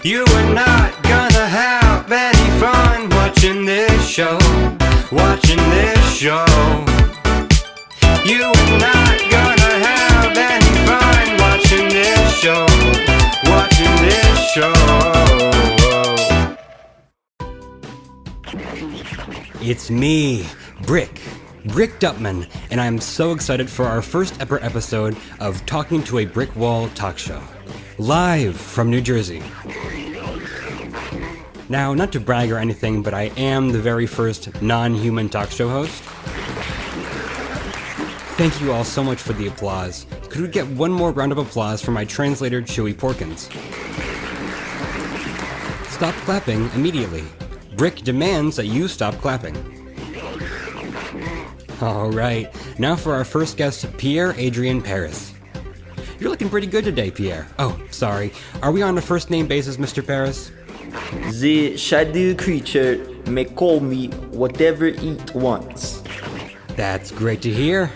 You are not gonna have any fun watching this show. Watching this show. You are not gonna have any fun watching this show. Watching this show. It's me, Brick Dupman, and I'm so excited for our first ever episode of Talking to a Brick Wall Talk Show, live from New Jersey. Now, not to brag or anything, but I am the very first non-human talk show host. Thank you all so much for the applause. Could we get one more round of applause for my translator, Chewy Porkins? Stop clapping immediately. Brick demands that you stop clapping. Alright, now for our first guest, Pierre-Adrien Pâris. You're looking pretty good today, Pierre. Oh, sorry. Are we on a first name basis, Mr. Pâris? The shadow creature may call me whatever it wants. That's great to hear.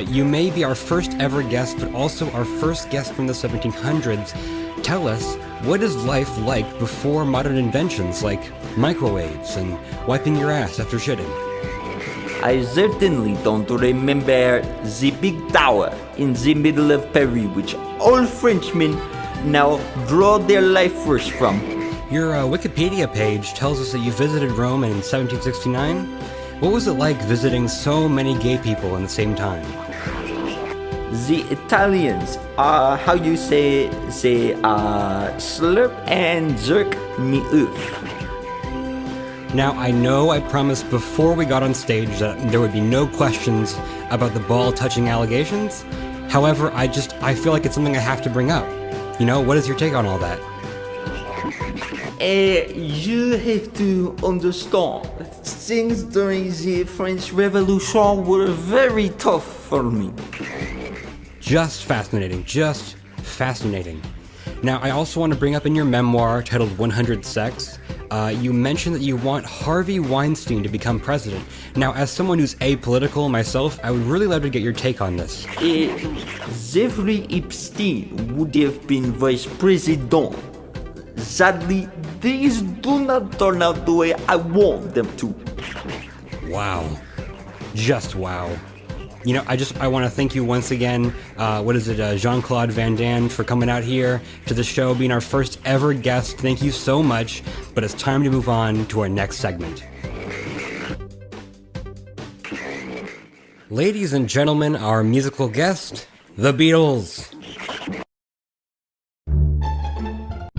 You may be our first ever guest, but also our first guest from the 1700s. Tell us, what is life like before modern inventions like microwaves and wiping your ass after shitting? I certainly don't remember the big tower in the middle of Paris, which all Frenchmen now draw their life force from. Your Wikipedia page tells us that you visited Rome in 1769. What was it like visiting so many gay people in the same time? The Italians, how you say, slurp and jerk me off. Now, I know I promised before we got on stage that there would be no questions about the ball-touching allegations. However, I feel like it's something I have to bring up. You know, what is your take on all that? You have to understand, things during the French Revolution were very tough for me. Just fascinating. Now, I also want to bring up in your memoir titled 100 Sex, you mentioned that you want Harvey Weinstein to become president. Now, as someone who's apolitical myself, I would really love to get your take on this. Jeffrey Epstein would have been vice president. Sadly, things do not turn out the way I want them to. Wow. Just wow. You know, I want to thank you once again, Jean-Claude Van Damme, for coming out here to the show, being our first ever guest. Thank you so much, but it's time to move on to our next segment. Ladies and gentlemen, our musical guest, the Beatles.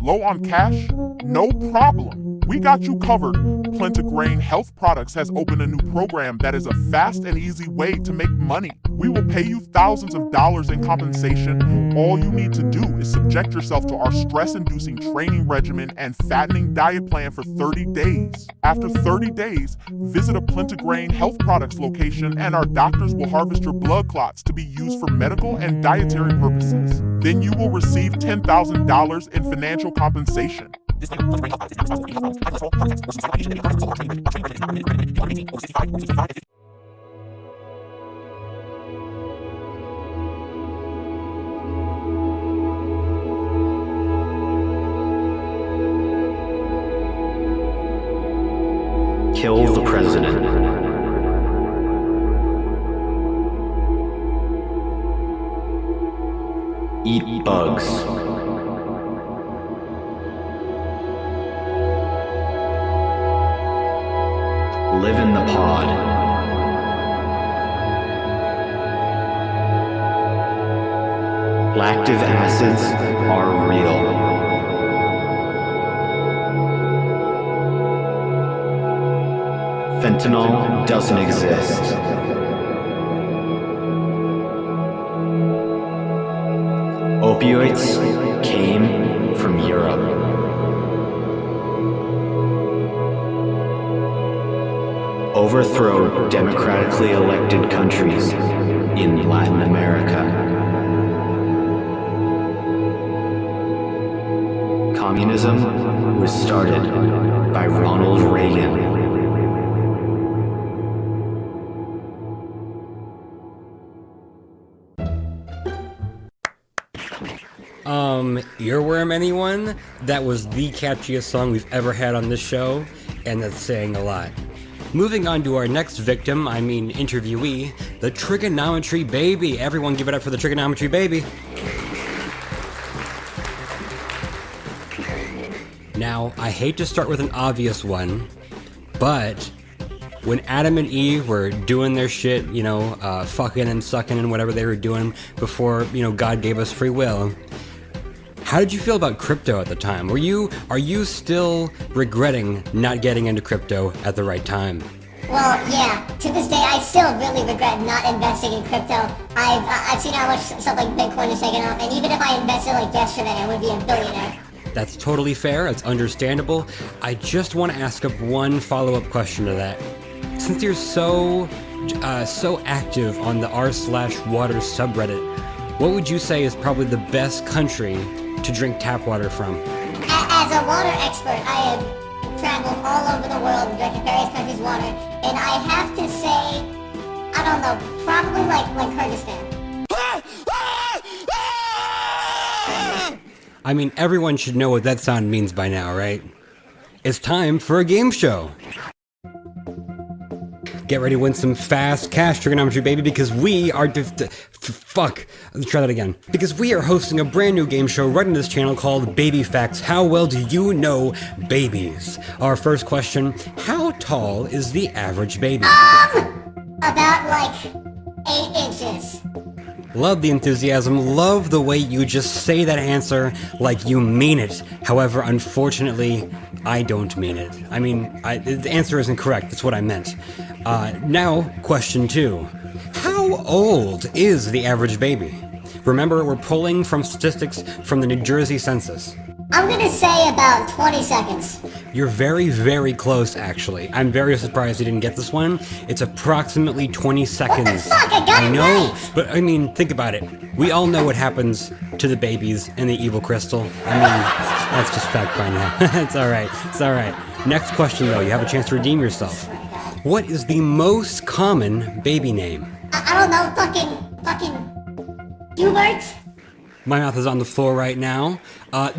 Low on cash? No problem. We got you covered. Plantigrain Health Products has opened a new program that is a fast and easy way to make money. We will pay you thousands of dollars in compensation. All you need to do is subject yourself to our stress-inducing training regimen and fattening diet plan for 30 days. After 30 days, visit a Plantigrain Health Products location and our doctors will harvest your blood clots to be used for medical and dietary purposes. Then you will receive $10,000 in financial compensation. Kill the president. Eat bugs. Live in the pod. Lactic acids are real. Fentanyl doesn't exist. Opioids came from Europe. Overthrow democratically elected countries in Latin America. Communism was started by Ronald Reagan. Your program anyone, that was the catchiest song we've ever had on this show, and that's saying a lot. Moving on to our next victim, interviewee, the Trigonometry Baby. Everyone give it up for the Trigonometry Baby. Now, I hate to start with an obvious one, but when Adam and Eve were doing their shit, fucking and sucking and whatever they were doing before, God gave us free will, how did you feel about crypto at the time? Are you still regretting not getting into crypto at the right time? Well, yeah. To this day, I still really regret not investing in crypto. I've seen how much stuff like Bitcoin is taking off, and even if I invested like yesterday, I would be a billionaire. That's totally fair. It's understandable. I just want to ask up one follow-up question to that. Since you're so active on the r/water subreddit, what would you say is probably the best country to drink tap water from? As a water expert, I have traveled all over the world and drank various countries' water, and I have to say, I don't know, probably like Kyrgyzstan. Everyone should know what that sound means by now, right? It's time for a game show. Get ready to win some fast cash, Trigonometry Baby, because we are... Let's try that again. Because we are hosting a brand new game show right on this channel called Baby Facts. How well do you know babies? Our first question, how tall is the average baby? About 8 inches. Love the enthusiasm, love the way you just say that answer like you mean it. However, unfortunately, I don't mean it. The answer isn't correct, that's what I meant. Now, question 2. How old is the average baby? Remember, we're pulling from statistics from the New Jersey census. I'm gonna say about 20 seconds. You're very, very close, actually. I'm very surprised you didn't get this one. It's approximately 20 seconds. What the fuck? I got it know, right. but think about it. We all know what happens to the babies in the evil crystal. That's just fact by now. It's alright. Next question, though. You have a chance to redeem yourself. What is the most common baby name? I don't know, fucking Hubert? My mouth is on the floor right now.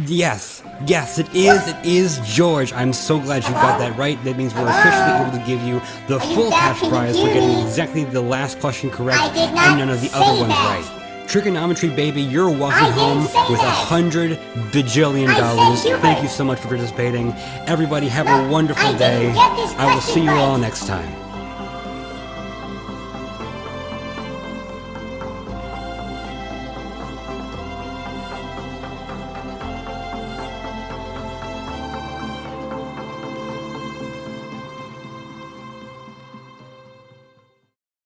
Yes, it is George. I'm so glad you got that right. That means we're officially able to give you the full cash prize for getting exactly the last question correct and none of the other ones right. Trigonometry Baby, you're walking home with $100 bajillion. Thank you so much for participating. Everybody have a wonderful day. I will see you all next time.